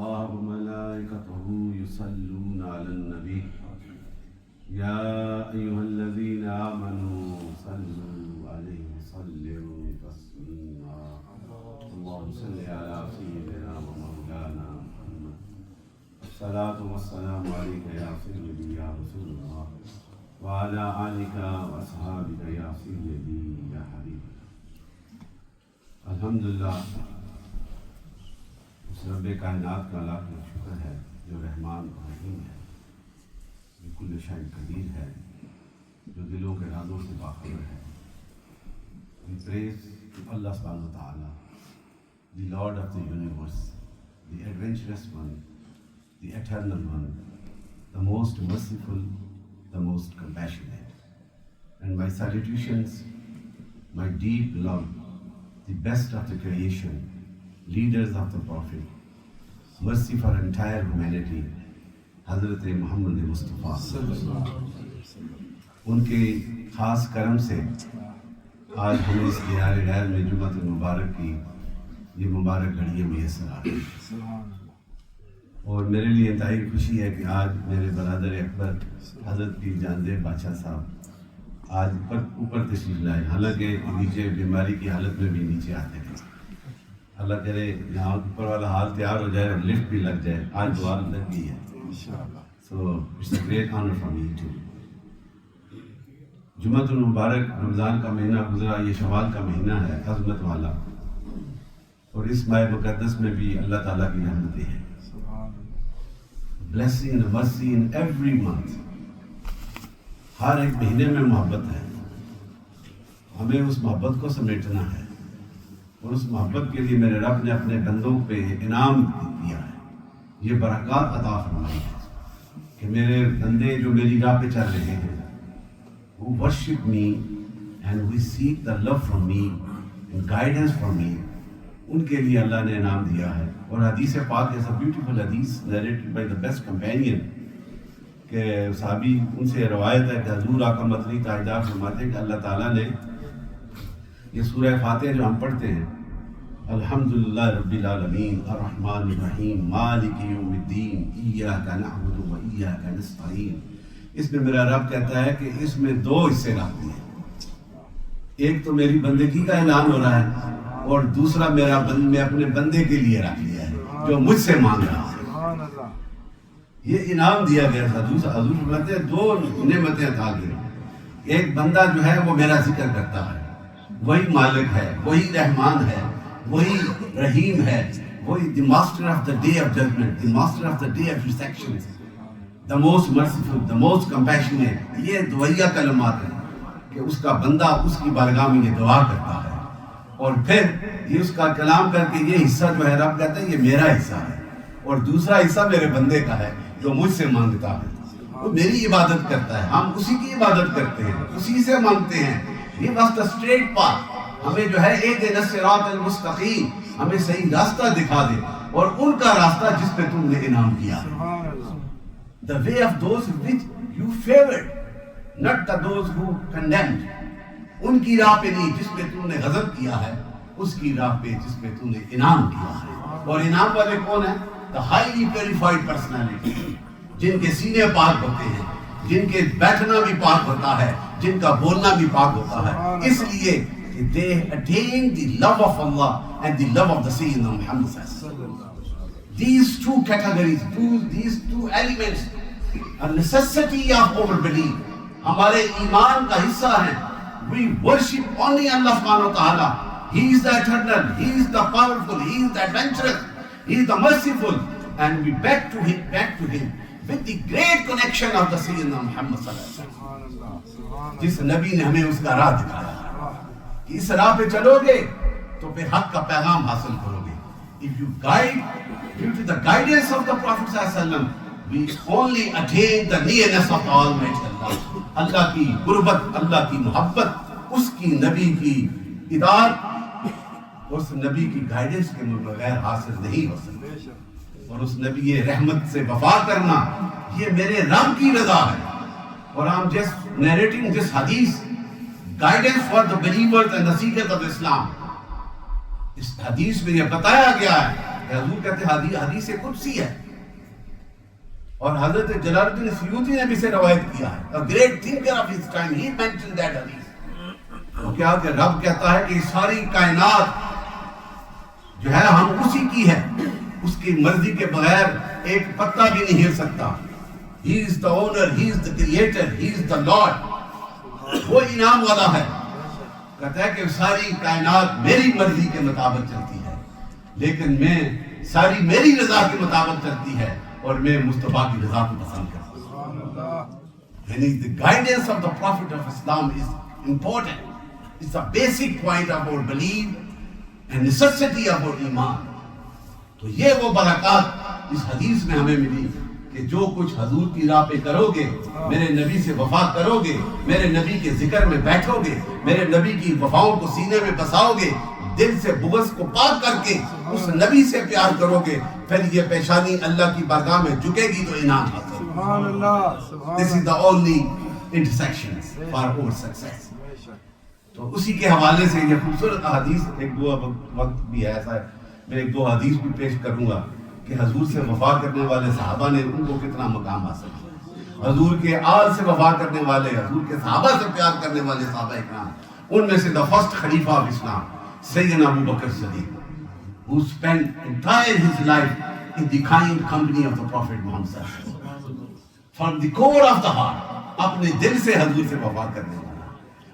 الله وملائكته يصلون على النبي يا أيها الذين آمنوا صلوا عليه وسلموا تسليما اللهم صل على سيدنا ومولانا محمد الصلاة والسلام عليك يا سيدي يا رسول الله وعلى آلك وأصحابك يا سيدي يا حبيبي. الحمدللہ اس رب کائنات کا لاکھ شکر ہے جو رحمان و رحیم ہے، جو کل شیء قدیر ہے، جو دلوں کے رازوں سے باخبر ہے. We praise to Allah subhanahu wa ta'ala, the Lord of the universe, the adventurous one, the eternal one, the most merciful, the most compassionate. And my salutations, my deep love, the best of the creation, leaders of the Prophet, mercy for entire humanity, حضرت محمد مصطفیٰ ان کے خاص کرم سے آج ہمیں اس دیار غیر میں جمعۃ المبارک کی یہ مبارک گھڑیاں میسر آ گئی. اور میرے لیے انتہائی خوشی ہے کہ آج میرے برادر اکبر حضرت پیر جاندیب بادشاہ صاحب آج اوپر تشریف لائے، حالانکہ نیچے بیماری کی حالت میں بھی نیچے آتے تھے. اللہ کرے یہاں اوپر والا حال تیار ہو جائے اور لفٹ بھی لگ جائے. آج دعا لگ گئی ہے. So it's a great honour for me too. جمعۃ المبارک رمضان کا مہینہ گزرا، یہ شوال کا مہینہ ہے عظمت والا، اور اس ماہ مقدس میں بھی اللہ تعالیٰ کی رحمتیں ہیں. blessing and mercy in every month. ہر ایک مہینے میں محبت ہے. ہمیں اس محبت کو سمیٹنا ہے، اور اس محبت کے لیے میرے رب نے اپنے بندوں پہ انعام دیا ہے. یہ برکات عطا فرمائی ہے کہ میرے بندے جو میری راہ پہ چل رہے ہیں، who worship me and who seek the love from me and guidance from me، ان کے لیے اللہ نے انعام دیا ہے. اور حدیث پاک is a beautiful حدیث narrated by the best companion کہ صحابی ان سے روایت ہے کہ حضور آقا مدنی تاجدار فرماتے ہیں کہ اللہ تعالیٰ نے یہ سورہ فاتحہ جو ہم پڑھتے ہیں، الحمدللہ رب العالمین الرحمن الرحیم مالک یوم الدین ایاک نعبد و ایاک نستعین، اس میں میرا رب کہتا ہے کہ اس میں دو حصے رکھتے ہیں. ایک تو میری بندگی کا اعلان ہو رہا ہے، اور دوسرا میں اپنے بندے کے لیے رکھ لیا ہے جو مجھ سے مانگ رہا ہے. یہ انعام دیا گیا تھا. حضور فرماتے ہیں دو نعمتیں عطا کی. ایک بندہ جو ہے وہ میرا ذکر کرتا ہے، وہی مالک ہے، وہی رحمان ہے، وہی رحیم ہے، وہی the master of the day of judgment, the master of the day of resurrection, the most merciful, the most compassionate. یہ دعائیہ کلمات ہیں کہ اس کا بندہ اس کی بارگاہ میں یہ دعا کرتا ہے، اور پھر یہ اس کا کلام کر کے یہ حصہ جو ہے رب کہتا ہے یہ میرا حصہ ہے، اور دوسرا حصہ میرے بندے کا ہے جو مجھ سے مانگتا ہے. وہ میری عبادت کرتا ہے، ہم اسی کی عبادت کرتے ہیں، اسی سے مانگتے ہیں. یہ واسطہ اسٹریٹ پاتھ ہمیں جو ہے اہدنا الصراط المستقیم، ہمیں صحیح راستہ دکھا دے، اور ان کا راستہ جس پہ تم نے انعام کیا ہے. The way of those which you favored, not those who condemned. ان کی راہ پہ نہیں جس پہ تم نے غضب کیا ہے، اس کی راہ پہ جس پہ تم نے انعام کیا ہے. اور انعام والے کون ہیں؟ The highly purified personality، جن کے سینے پاک ہوتے ہیں، جن کے بیٹھنا بھی پاک ہوتا ہے، جن کا بولنا بھی پاک ہوتا ہے. اس لیے کہ they attain the love of Allah and the love of the Sayyidina Muhammad sallallahu alaihi wasallam. These two categories, these two elements are necessity of our belief. ہمارے ایمان کا حصہ ہیں. We worship only Allah subhanahu wa ta'ala. He is the eternal, He is the powerful, He is the adventurous, He is the merciful, and we back to Him with the great connection of the Sayyidina Muhammad sallallahu alaihi wasallam. جس نبی نے ہمیں اس کا راہ دکھایا کہ اس راہ پہ چلو گے تو پھر حق کا پیغام حاصل کرو گے. If you guide due to the guidance of the Prophet sallallahu alaihi wasallam, we only attain the nearness of the Almighty Allah. اللہ کی قربت، اللہ کی محبت، اس کی نبی کی اطاعت، اس نبی کی گائیڈنس کے بغیر حاصل نہیں ہو سکتی. اور اس نبی رحمت سے وفا کرنا یہ میرے رب کی رضا ہے. اور I'm just narrating this hadith, guidance for the believers and the seekers of Islam. اس حدیث میں یہ بتایا گیا ہے کہ حضور کہتے ہیں حدیث قدسی ہے، اور حضرت جلال الدین سیوطی نے بھی اسے روایت کیا ہے. A great thinker of his time, he mentioned that hadith. وہ کیا کہ رب کہتا ہے کہ ساری کائنات جو ہے ہم اسی کی ہے، اس کی مرضی کے بغیر ایک پتا بھی نہیں ہل سکتا. He is the owner, he is the creator, he is the Lord. وہ انعام والا ہے. کہتا ہے کہ ساری کائنات میری مرضی کے مطابق چلتی ہے، لیکن میں ساری میری رضا کے مطابق چلتی ہے، اور میں مصطفیٰ کی رضا کو پسند کرتا ہوں. یعنی the guidance of the Prophet of Islam is important. It's a basic point of our belief and necessity of our ایمان. تو یہ وہ برکات اس حدیث میں ہمیں ملی کہ جو کچھ حضور کی راہ پہ کرو گے، میرے نبی سے وفا کرو گے، میرے نبی کے ذکر میں بیٹھو گے، میرے نبی کی وفاؤں کو سینے میں بساؤ گے، دل سے بغض کو پاک کر کے اس نبی سے پیار کرو گے، پھر یہ پیشانی اللہ کی بارگاہ میں جھکے گی تو انعام حاصل. سبحان اللہ. This is the only intersection for our success. تو اسی کے حوالے سے یہ خوبصورت حدیث، ایک دو وقت بھی ایسا ہے میں ایک دو حدیث بھی پیش کروں گا کہ حضور سے وفا کرنے والے صحابہ نے ان کو کتنا مقام حاصل کیا. حضور کے آل سے وفا کرنے والے، حضور کے صحابہ سے پیار کرنے والے صحابہ اکرام، ان میں سے the first خلیفہ of Islam سیدنا ابو بکر صدیق who spent entire his life in the kind company of the Prophet Muhammad صلی اللہ علیہ وسلم from the core of the heart، اپنے دل سے حضور سے وفا کرنے والا.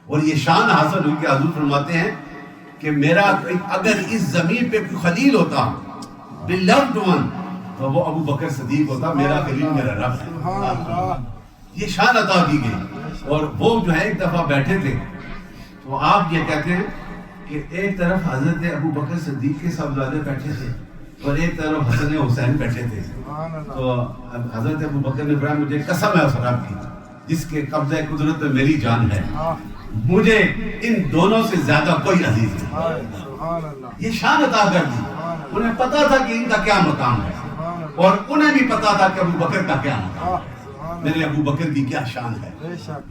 اور یہ شان حاصل ہوئی کہ حضور فرماتے ہیں کہ میرا اگر اس زمین پہ کوئی خلیل ہوتا beloved one تو وہ ابو بکر صدیق ہوتا. میرا خلیل میرا رب ہے. یہ شان عطا کی گئی. اور وہ جو ہے ایک دفعہ بیٹھے تھے تو آپ یہ کہتے ہیں کہ ایک طرف حضرت ابو بکر صدیق کے صاحبزادے بیٹھے تھے اور ایک طرف حسن حسین بیٹھے تھے. تو حضرت ابو بکر نے فرمایا مجھے قسم ہے اس رب کی جس کے قبضہ قدرت میں میری جان ہے، مجھے ان دونوں سے زیادہ کوئی عزیز نہیں. یہ شان عطا کر دی. انہیں پتا تھا کہ ان کا کیا مقام ہے، اور انہیں بھی پتا تھا کہ ابو بکر کا کیا مقام ہے، میرے ابو بکر کی کیا شان ہے.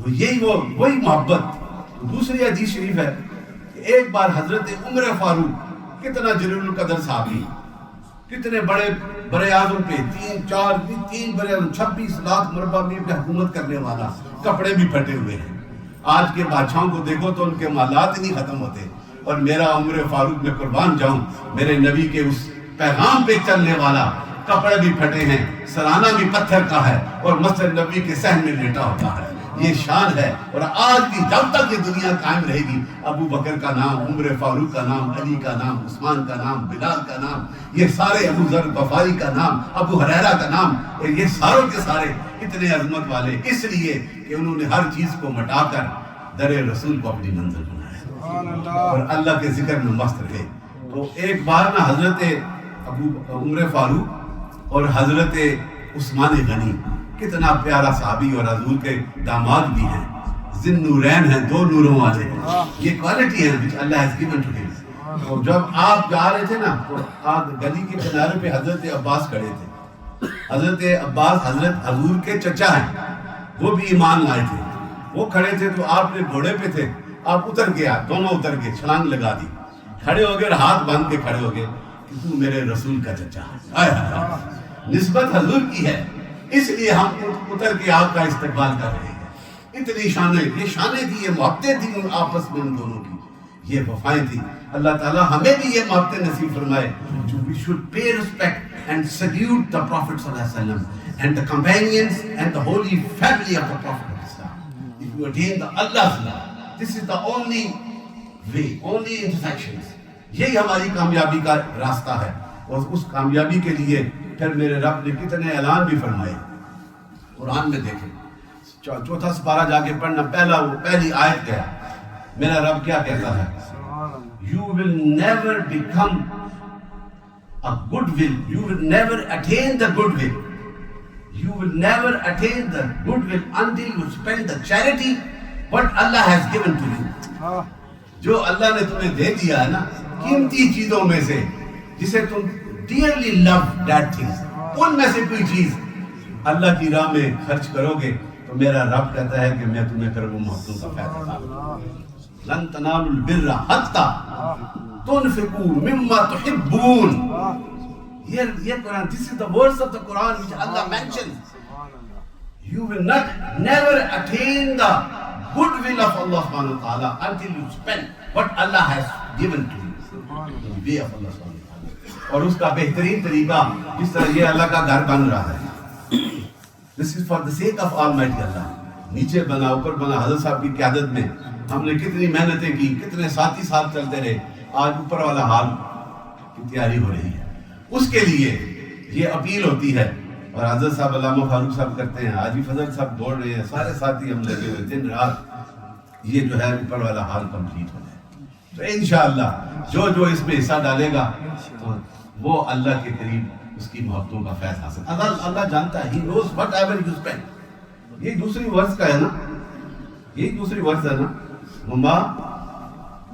یہی وہی محبت. دوسری حدیث شریف ہے کہ ایک بار حضرت عمر فاروق، کتنا جلیل القدر صحابی، کتنے بڑے اعظم پہ 3 بڑے اعظم 26 لاکھ مربع میل پہ حکومت کرنے والا، کپڑے بھی پھٹے ہوئے ہیں. آج کے بادشاہوں کو دیکھو تو ان کے مالات نہیں ختم ہوتے، اور میرا عمر فاروق میں قربان جاؤں میرے نبی کے اس پیغام پہ چلنے والا، کپڑے بھی پھٹے ہیں، سرانہ بھی پتھر کا ہے، اور مسجد نبی کے صحن میں لیٹا ہوتا ہے. یہ شان ہے. اور آج بھی جب تک یہ دنیا قائم رہے گی، ابو بکر کا نام، عمر فاروق کا نام، علی کا نام، عثمان کا نام، بلال کا نام، یہ سارے، ابو ذر غفاری کا نام، ابو ہریرہ کا نام، یہ ساروں کے سارے اتنے عظمت والے، اس لیے کہ انہوں نے ہر چیز کو مٹا کر در رسول کو اپنی منزل بنایا اور اللہ کے ذکر میں مست رہے. تو ایک بار نا حضرت عمر فاروق اور حضرت عثمان غنی، کتنا پیارا صحابی اور حضور کے داماد بھی ہیں، ذی نورین ہیں، 2 نوروں والے. یہ کوالٹی ہے which Allah has given to him. تو جب آپ جا رہے تھے نا تو آپ گلی کے کنارے پہ حضرت عباس کھڑے تھے. حضرت عباس حضرت حضور کے چچا ہیں، وہ بھی ایمان لائے تھے. وہ کھڑے تھے تو آپ نے گھوڑے پہ تھے، آپ اتر گیا، دونوں اتر گئے، چھلانگ لگا دی، کھڑے ہو گئے، ہاتھ باندھ کے کھڑے ہو گئے کہ تو میرے رسول کا چچا ہے. نسبت حضور کی ہے، اس لیے ہم اتر کے آپ کا استقبال کر رہے ہیں. اتنی شانیں، یہ شانیں تھی، یہ محبتیں تھیں آپس میں ان دونوں کی، یہ وفائیں تھیں. اللہ تعالیٰ ہمیں بھی یہ محبتیں نصیب فرمائے. We should pay respect and salute the Prophet صلی اللہ علیہ وسلم and the companions and the holy family of the Prophet of Islam. If you attain the Allah's love, this is the only way, only intersections. یہی ہماری کامیابی کا راستہ ہے. اور اس کامیابی کے لیے پھر میرے رب نے کتنے اعلان بھی فرمائے. قرآن میں دیکھیں 4 سپارہ جا کے پڑھنا، پہلی آیت کیا میرا رب کیا کہتا ہے؟ You will never become a goodwill. You will never attain the goodwill. You will never attain the goodwill until you spend the charity what Allah has given to you. جو اللہ نے تمہیں دے دیا ہے نا قیمتی چیزوں میں سے، جسے تم dearly love that things، ان میں سے کوئی چیز اللہ کی راہ میں خرچ کرو گے تو میرا رب کہتا ہے کہ میں تمہیں پھر وہ محبتوں کا فائدہ دوں. لن تنالوا البر حتى تنفقوا مما تحبون. یہ قرآن, this is the words of the Quran which Allah mentions. You will never attain the goodwill of Allah subhanahu wa ta'ala until you spend what Allah has given to you in the way of Allah subhanahu wa ta'ala. اور اس کا بہترین طریقہ جس طرح یہ اللہ کا گھر بن رہا ہے, this is for the sake of Almighty Allah. نیچے بنا اوپر بنا, حضرت صاحب کی قیادت میں ہم نے کتنی محنتیں کی, کتنے ساتھی ساتھ چلتے رہے, آج اوپر والا حال کی تیاری ہو رہی ہے. اس کے لیے یہ اپیل ہوتی ہے, اور حضرت صاحب علامہ فاروق صاحب کرتے ہیں, حاجی فضل صاحب دوڑ رہے ہیں, سارے ساتھی ہم لگے ہوئے دن رات, یہ جو ہے اوپر والا حال کمپلیٹ ہو جائے. تو انشاءاللہ جو اس میں حصہ ڈالے گا تو وہ اللہ کے قریب اس کی محبتوں کا فیض حاصل. اللہ جانتا ہے, he knows whatever you spend. یہ دوسری ورس کا ہے نا, یہ دوسری ورس ہے نا, مما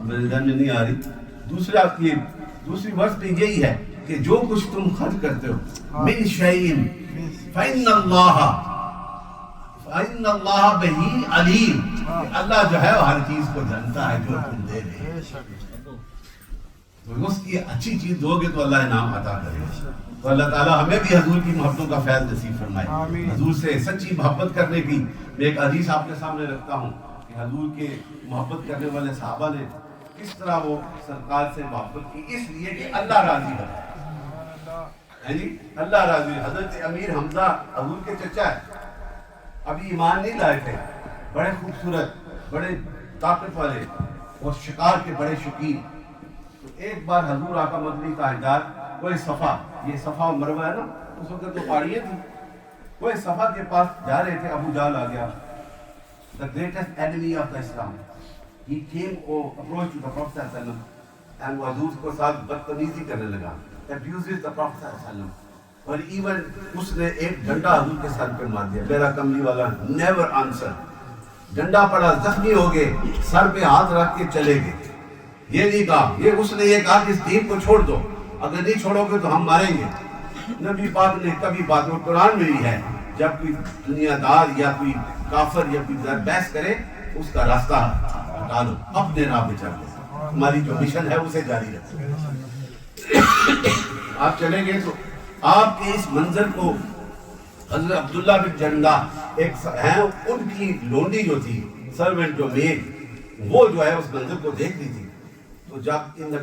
میرے ذہن میں نہیں آ رہی, دوسری ورس پہ یہی ہے کہ جو کچھ تم خرچ کرتے ہو من شیئن فإن اللہ بہی علیم, اللہ جو ہے وہ ہر چیز کو جانتا ہے جو تم دے رہے. تو اس کی اچھی چیز دو گے تو اللہ انعام عطا کرے گا. تو اللہ تعالیٰ ہمیں بھی حضور کی محبتوں کا فیض نصیب فرمائے, حضور سے سچی محبت کرنے کی. میں ایک حدیث آپ کے سامنے رکھتا ہوں کہ حضور کے محبت کرنے والے صحابہ نے کس طرح وہ سرکار سے محبت کی, اس لیے کہ اللہ راضی ہے جی, اللہ راضی. حضرت امیر حمزہ حضور کے چچا ہے, ابھی ایمان نہیں لائے تھے, بڑے خوبصورت, بڑے طاقت والے اور شکار کے بڑے شوقین. تو ایک بار حضور آقا مدنی تاجدار کوئی صفا, یہ صفا و مروہ ہے نا, اس وقت تو پہاڑیاں تھیں, کوئی صفا کے پاس جا رہے تھے, ابو جہل آ گیا, the greatest enemy of the Islam. He came approached to the Prophet sallallahu alaihi wasallam and حضور کو ساتھ بدتمیزی کرنے لگا, abuses the Prophet sallallahu alaihi wasallam. اور ایون اس نے ایک ڈنڈا حضور کے سر پہ مار دیا. میرا کملی والا never answer, ڈنڈا پڑا, زخمی ہو گئے, سر پہ ہاتھ رکھ کے چلے گئے. یہ نہیں کہا, اس نے یہ کہا کہ اس دین کو چھوڑ دو, اگر نہیں چھوڑو گے تو ہم ماریں گے. نبی پاک نے کبھی بات, اور قرآن میں بھی ہے, جب کوئی دنیا دار یا کوئی کافر یا کوئی بحث کرے اس کا راستہ ہٹا دو, اپنے راہ پہ چل دو, ہماری جو مشن ہے اسے جاری رکھو. آپ چلیں گے تو آپ کے اس منظر کو حضرت عبداللہ بن جندہ ایک ہیں, ان کی لونڈی جو تھی, سرونٹ جو میڈ, وہ جو ہے اس منظر کو دیکھ لی تھی. تو جب in the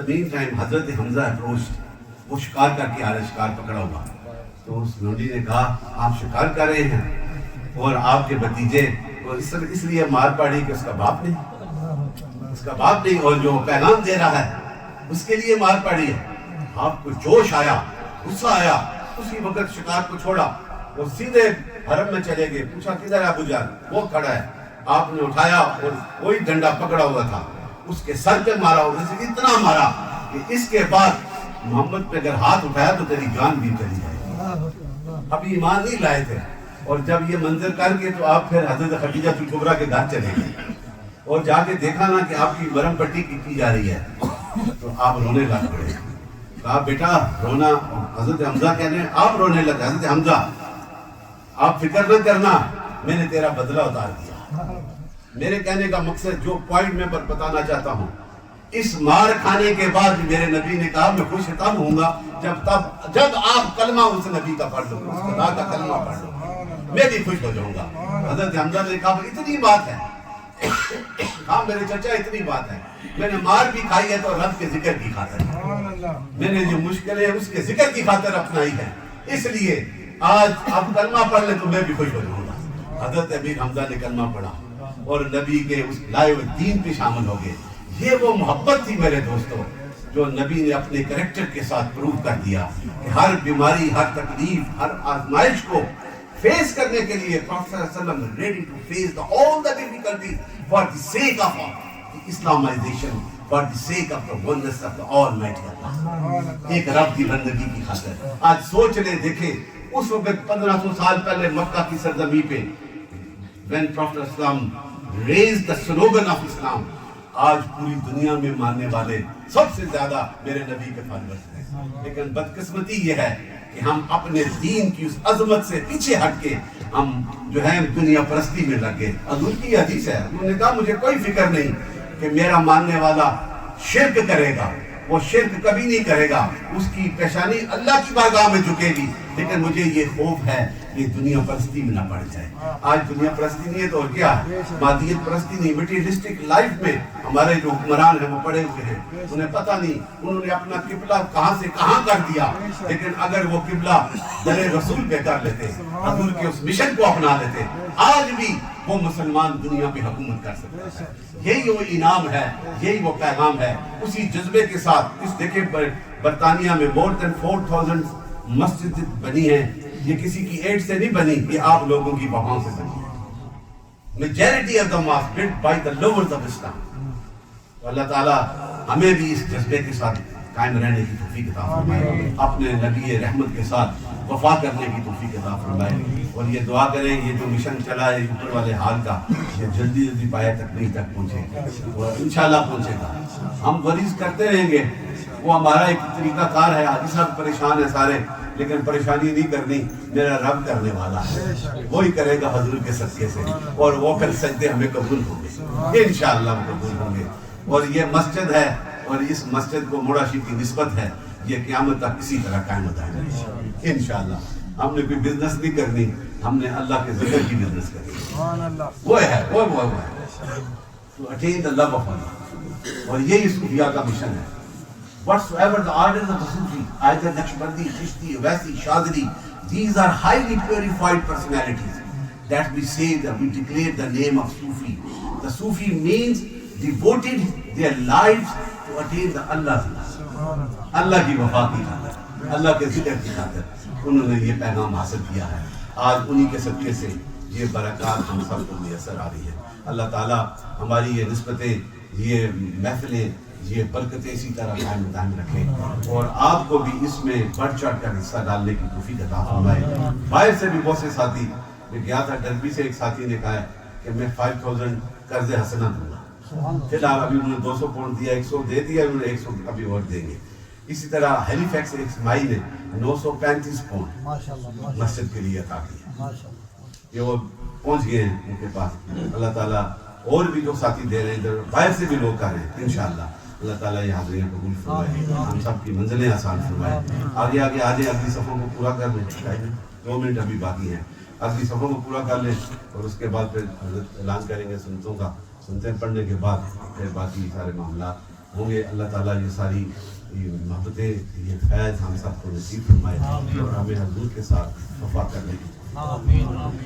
meantime حضرت حمزہ approached, وہ شکار کر کے آ رہے, شکار پکڑا ہوا. تو اس لونڈی نے کہا آپ شکار کر رہے ہیں اور آپ کے بھتیجے کو اس لیے مار پڑی کہ اس کا باپ نہیں, اور جو پیغام دے رہا ہے اس کے لیے مار پڑی ہے. آپ کو جوش آیا, غصہ آیا, اسی وقت شکار کو چھوڑا اور سیدھے حرم میں چلے گئے. پوچھا کدھر ہے ابو جہل, وہ کھڑا ہے. آپ نے اٹھایا اور کوئی ڈنڈا پکڑا ہوا تھا, اس کے سر پہ مارا, اور اسے اتنا مارا کہ اس کے بعد محمد پہ اگر ہاتھ اٹھایا تو تیری جان بھی چلی جائے. ابھی ایمان نہیں لائے تھے, اور جب یہ منظر کر کے تو آپ پھر حضرت خدیجہ کبریٰ کے گھر چلے گئے اور جا کے دیکھا نا کہ آپ کی مرہم پٹی کی جا رہی ہے, تو آپ رونے لگ پڑے. کہا بیٹا رونا, حضرت حمزہ کہنے, آپ رونے لگے. حضرت حمزہ آپ فکر نہ کرنا, میں نے تیرا بدلہ اتار دیا. میرے کہنے کا مقصد جو پوائنٹ میں بتانا چاہتا ہوں, اس مار کھانے کے بعد میرے نبی نے کہا میں خوش تب ہوں گا جب آپ کلمہ اس نبی کا پڑھ لو, اس خدا کا کلمہ پڑھ لو, میں بھی خوش ہو جاؤں گا. حضرت حمزہ نے کہا اتنی بات ہے, ہاں میرے چچا اتنی بات ہے, میں نے مار بھی کھائی ہے تو رب کے ذکر کی خاطر, میں نے جو مشکلیں اس کے ذکر کی خاطر اپنائی ہے, اس لیے آج آپ کلمہ پڑھ لیں تو میں بھی خوش ہو جاؤں گا. حضرت امیر حمزہ نے کلمہ پڑھا اور نبی کے اس لائے ہوئے دین پہ شامل ہو گئے. یہ وہ محبت تھی میرے دوستوں جو نبی نے اپنے کریکٹر کے ساتھ پروو کر دیا کہ ہر بیماری, ہر تکلیف, ہر آزمائش کو فیس کرنے کے لیے پروفیٹ صلی اللہ علیہ وسلم ready to face all the difficulties for the sake of Islamization, for the sake of the oneness of the Almighty Allah. ایک رب کی بندگی کی خاطر. آج سوچ لیں, دیکھیں اس وقت 1500 سال پہلے مکہ کی سرزمین پہ when Prophet Islam raised the slogan of Islam, آج پوری دنیا میں ماننے والے سب سے زیادہ میرے نبی کے فالورز ہیں. لیکن بدقسمتی یہ ہے کہ ہم اپنے دین کی اس عظمت سے پیچھے ہٹ کے ہم جو ہے دنیا پرستی میں لگ گئے. حضور کی حدیث ہے, انہوں نے کہا مجھے کوئی فکر نہیں کہ میرا ماننے والا شرک کرے گا وہ شرک کبھی نہیں کرے گا، اس کی پیشانی اللہ کی بارگاہ میں جھکے گی. لیکن مجھے یہ خوف ہے کہ دنیا پرستی میں نہ پڑ جائے. آج دنیا پرستی نہیں ہے تو اور کیا ہے؟ مادیت پرستی نہیں. مٹیریلسٹک لائف میں ہمارے جو حکمران ہیں وہ پڑے ہوئے ہیں، انہیں پتہ نہیں انہوں نے اپنا قبلہ کہاں سے کہاں کر دیا. لیکن اگر وہ قبلہ در رسول پہ کر لیتے، حضور کے اس مشن کو اپنا لیتے، آج بھی وہ مسلمان دنیا پہ حکومت کر سکتا ہے. یہی وہ انعام ہے، یہی وہ پیغام ہے. اسی جذبے کے ساتھ اس دیکھیں برطانیہ میں more than 4000 مسجد بنی ہیں. یہ کسی کی ایڈ سے نہیں بنی، یہ آپ لوگوں کی وہاں سے بنی ہے. Majority of the mosque built by the lovers of Islam. تو اللہ تعالیٰ ہمیں بھی اس جذبے کے ساتھ قائم رہنے کی توفیق عطا فرمائے، اپنے نبی رحمت کے ساتھ وفا کرنے کی توفیق عطا فرمائے. اور یہ دعا کریں یہ جو مشن چلا ہے اوپر والے حال کا، یہ جلدی جلدی پایہ تکمیل تک پہنچے گا اور انشاءاللہ پہنچے گا. ہم وریز کرتے رہیں گے، وہ ہمارا ایک طریقہ کار ہے. حاجی صاحب پریشان ہیں سارے، لیکن پریشانی نہیں کرنی، میرا رب کرنے والا ہے، وہی کرے گا حضور کے صدقے سے. اور وہ پھر سجدے ہمیں قبول ہوں گے انشاءاللہ، قبول ہوں گے. اور یہ مسجد ہے، اور اس مسجد کو موڑاشی کی نسبت ہے، یہ قیامت تک اسی طرح قائم رہے گا انشاءاللہ. ہم نے کوئی بزنس نہیں کرنی، ہم نے اللہ کے ذکر کی بزنس کرنی. وہ ہے to attain the love of Allah. اور یہی صوفیہ کا مشن ہے. Whatsoever the orders of the Sufi, either Naqshbandi, Chishti, Waisi, Shadri, these are highly purified personalities that we say, that we declare the name of Sufi. The Sufi means devoted their lives to attain the Allah's love. اللہ کی وفا کی خاطر، اللہ کے ذکر کی خاطر انہوں نے یہ پیغام حاصل کیا ہے. آج انہی کے صدقے سے یہ برکات ہم سب کو میسر آ رہی ہے. اللہ تعالیٰ ہماری یہ نسبتیں، یہ محفلیں، یہ برکتیں اسی طرح قائم دائم رکھے، اور آپ کو بھی اس میں بڑھ چڑھ کر حصہ ڈالنے کی توفیق عطا فرمائے. باہر سے بھی بہت سے ساتھی، میں گیا تھا ڈربی سے، ایک ساتھی نے کہا ہے کہ میں 5000 قرض حسنہ دوں گا. پھر ابھی انہوں نے 200 پاؤنڈ دیا، 100 دے دیا، انہوں نے 100 ابھی اور دیں گے. اسی طرح ہیلی فیکس ایک مائی نے 935 پاؤنڈ مسجد کے لیے عطا کیا. یہ وہ پہنچ گئے ہیں ان کے پاس. اللہ تعالیٰ اور بھی جو ساتھی دے رہے ہیں، ادھر باہر سے بھی لوگ کر رہے ہیں انشاءاللہ. اللہ تعالیٰ یہ حاضریاں قبول فرمائے، ہم سب کی منزلیں آسان فرمائے. آگے آگے آجے، اگلی صفوں کو پورا کر لیں. 2 منٹ ابھی باقی ہیں، اگلی صفوں کو پورا کر لیں اور اس کے بعد پھر حضرت اعلان کریں گے سنتوں کا. سنتیں پڑھنے کے بعد پھر باقی سارے معاملات ہوں گے. اللہ تعالیٰ یہ ساری محبتیں، یہ فیض ہم سب کو نصیب فرمائے اور ہمیں حضور کے ساتھ وفا کرنے کی.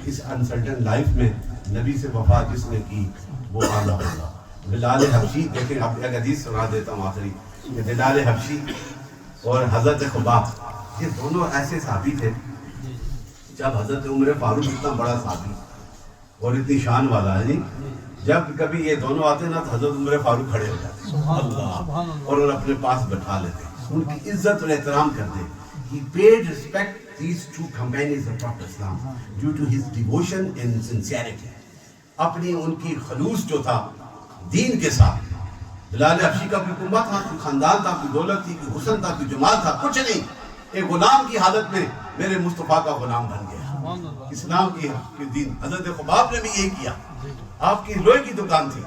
اس انسرٹن لائف میں نبی سے وفا جس نے کی وہ اعلیٰ ہوگا. بلال حبشی، دیکھیں آپ ایک حدیث سنا دیتا ہوں آخری، کہ بلال حبشی اور حضرت خباب، یہ دونوں ایسے صحابی تھے. جب حضرت عمر فاروق اتنا بڑا صحابی اور اتنی شان والا ہے، جب کبھی یہ دونوں آتے نا تو حضرت عمر فاروق کھڑے ہو جاتے اللہ، اور انہیں اپنے پاس بٹھا لیتے، ان کی عزت اور احترام کرتے. He paid respect these two companions of Prophet Islam due to his devotion and sincerity. اپنی ان کی خلوص جو تھا دین کے ساتھ. بلال حبشی کا کوئی کنبہ تھا، کوئی خاندان تھا، کوئی دولت تھی، کوئی حسن تھا، کوئی جمال تھا، کچھ نہیں. ایک غلام کی حالت میں میرے مصطفیٰ کا غلام بن گیا. اسلام کی دین. حضرت خباب نے بھی یہ کیا. آپ کی لوہے کی دکان تھی،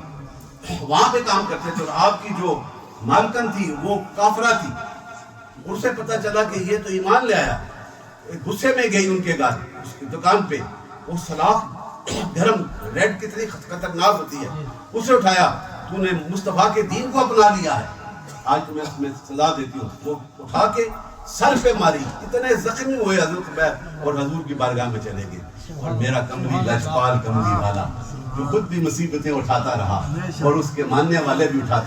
وہاں پہ کام کرتے تھے، اور آپ کی جو مالکن تھی وہ کافرہ تھی. اسے پتہ چلا کہ یہ تو ایمان لے آیا. غصے میں گئی ان کے گھر، اس کی دکان پہ. وہ سلاخ گرم ریڈ کتنی خطرناک ہوتی ہے، اسے اٹھایا، تو نے مصطفیٰ کے دین کو اپنا لیا ہے، آج تمہیں اس میں سزا دیتی ہوں. وہ اٹھا کے سر پہ ماری. اتنے زخمی ہوئے حضرت خبیب اور حضور کی بارگاہ میں چلے گئے. اور میرا کمری لجپال کمری والا جو خود بھی مصیبتیں اٹھاتا رہا اور اس کے ماننے والے بھی اٹھاتے